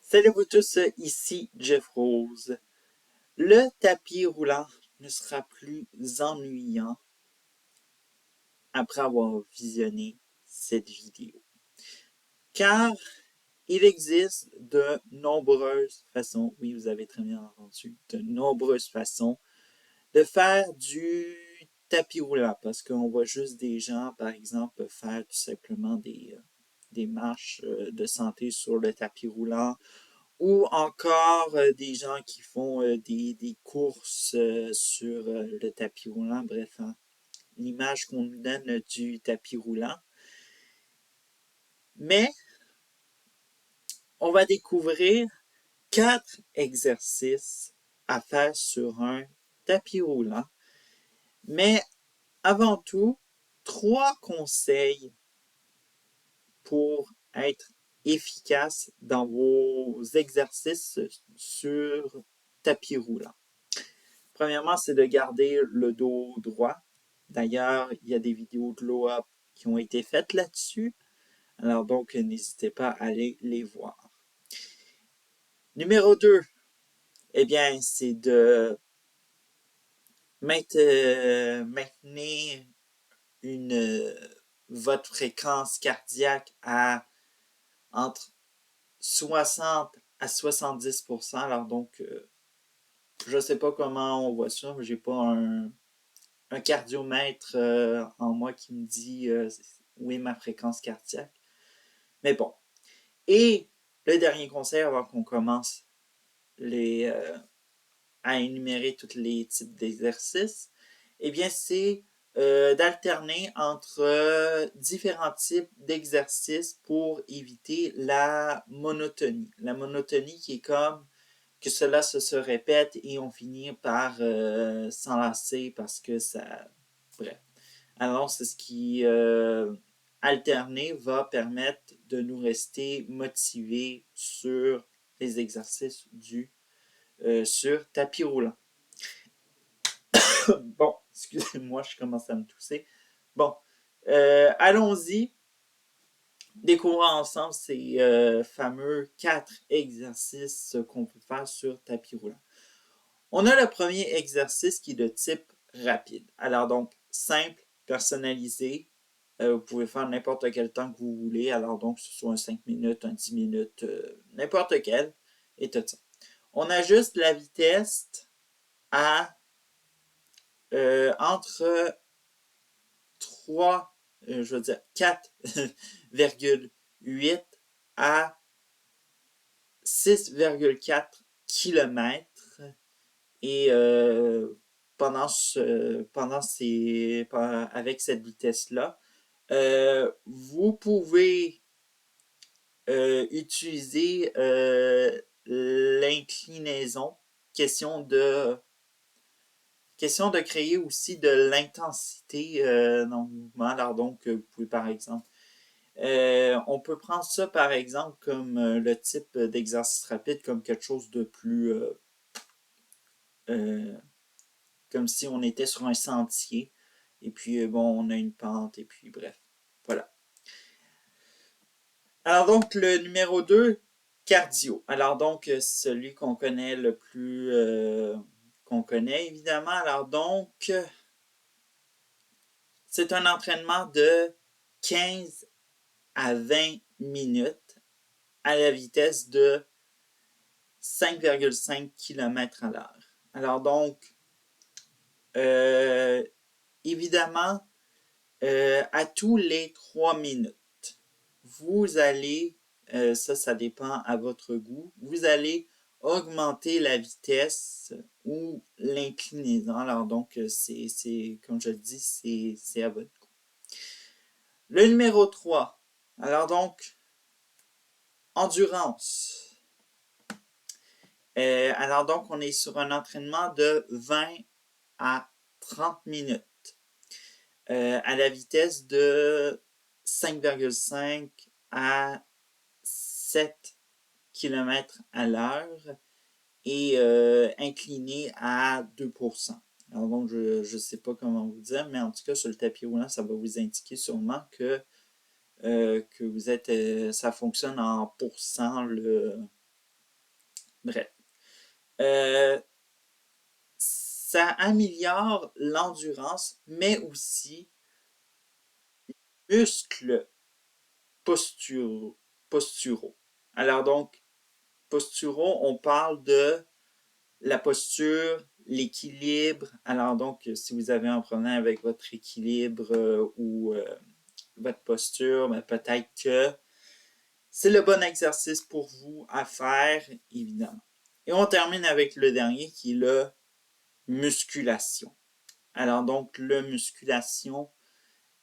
Salut à vous tous, ici Jeff Rose. Le tapis roulant ne sera plus ennuyant après avoir visionné cette vidéo. Car il existe de nombreuses façons, oui vous avez très bien entendu, de nombreuses façons de faire du tapis roulant. Parce qu'on voit juste des gens, par exemple, faire tout simplement des marches de santé sur le tapis roulant ou encore des gens qui font des courses sur le tapis roulant. Bref, hein, l'image qu'on nous donne du tapis roulant. Mais on va découvrir 4 exercices à faire sur un tapis roulant. Mais avant tout, 3 conseils pour être efficace dans vos exercices sur tapis roulant. Premièrement, c'est de garder le dos droit. D'ailleurs, il y a des vidéos de low-up qui ont été faites là-dessus. Alors donc, n'hésitez pas à aller les voir. Numéro 2, eh bien, c'est de maintenir votre fréquence cardiaque à entre 60 à 70%. Alors donc, je ne sais pas comment on voit ça, mais j'ai pas un cardiomètre en moi qui me dit où est ma fréquence cardiaque. Mais bon. Et le dernier conseil avant qu'on commence à énumérer tous les types d'exercices, eh bien, c'est d'alterner entre différents types d'exercices pour éviter la monotonie. La monotonie qui est comme que cela se répète et on finit par s'enlacer parce que ça... Bref. Alors, c'est ce qui, alterné, va permettre de nous rester motivés sur les exercices sur tapis roulant. Bon, excusez-moi, je commence à me tousser. Bon, allons-y. Découvrons ensemble ces fameux 4 exercices qu'on peut faire sur tapis roulant. On a le premier exercice qui est de type rapide. Alors donc, simple, personnalisé. Vous pouvez faire n'importe quel temps que vous voulez. Alors donc, que ce soit un 5 minutes, un 10 minutes, n'importe quel. Et tout ça. On ajuste la vitesse à entre 3, je veux dire 4,8 à 6,4 km. Et avec cette vitesse-là, vous pouvez utiliser l'inclinaison, question de créer aussi de l'intensité dans le mouvement. Alors donc, vous pouvez par exemple, on peut prendre ça par exemple comme le type d'exercice rapide, comme quelque chose de plus euh, comme si on était sur un sentier. Et puis, bon, on a une pente, et puis bref. Voilà. Alors donc, le numéro 2, cardio. Alors donc, celui qu'on connaît le plus... qu'on connaît, évidemment. Alors donc, c'est un entraînement de 15 à 20 minutes à la vitesse de 5,5 km à l'heure. Alors donc, euh, évidemment, à tous les 3 minutes, vous allez, ça dépend à votre goût, vous allez augmenter la vitesse ou l'inclinaison. Alors donc, comme je le dis, c'est à votre goût. Le numéro 3, alors donc, endurance. Alors donc, on est sur un entraînement de 20 à 30 minutes à la vitesse de 5,5 à 7 km à l'heure et incliné à 2%. Alors donc, je ne sais pas comment vous dire, mais en tout cas, sur le tapis roulant, ça va vous indiquer sûrement que vous êtes, ça fonctionne en pourcent Bref. Ça améliore l'endurance, mais aussi muscles posturaux. Alors donc, posturaux, on parle de la posture, l'équilibre. Alors donc, si vous avez un problème avec votre équilibre ou votre posture, ben peut-être que c'est le bon exercice pour vous à faire, évidemment. Et on termine avec le dernier qui est le musculation. Alors donc, le musculation,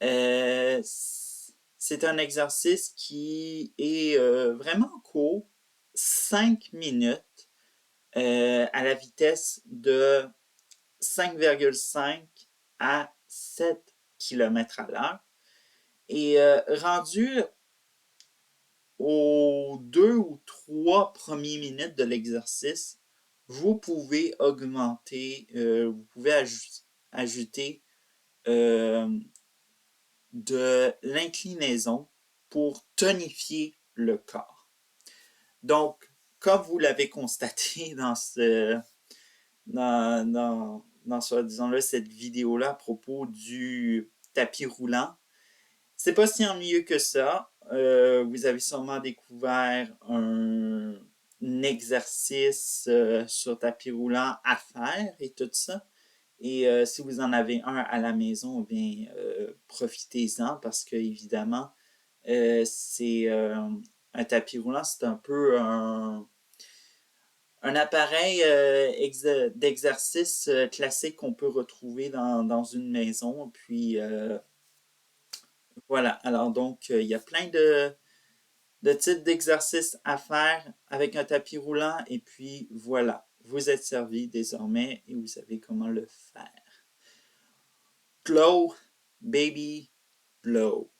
c'est un exercice qui est vraiment court, 5 minutes à la vitesse de 5,5 à 7 km à l'heure. Et rendu aux 2 ou 3 premières minutes de l'exercice, vous pouvez augmenter, vous pouvez ajouter de l'inclinaison pour tonifier le corps. Donc, comme vous l'avez constaté disons-le, cette vidéo-là à propos du tapis roulant, c'est pas si ennuyeux que ça. Vous avez sûrement découvert un exercice sur tapis roulant à faire et tout ça. Et si vous en avez un à la maison, bien, profitez-en parce que évidemment, c'est un tapis roulant, c'est un peu un appareil d'exercice classique qu'on peut retrouver dans une maison. Puis voilà. Alors donc, il y a plein de types d'exercices à faire avec un tapis roulant. Et puis voilà, vous êtes servi désormais et vous savez comment le faire. Glow, baby, blow.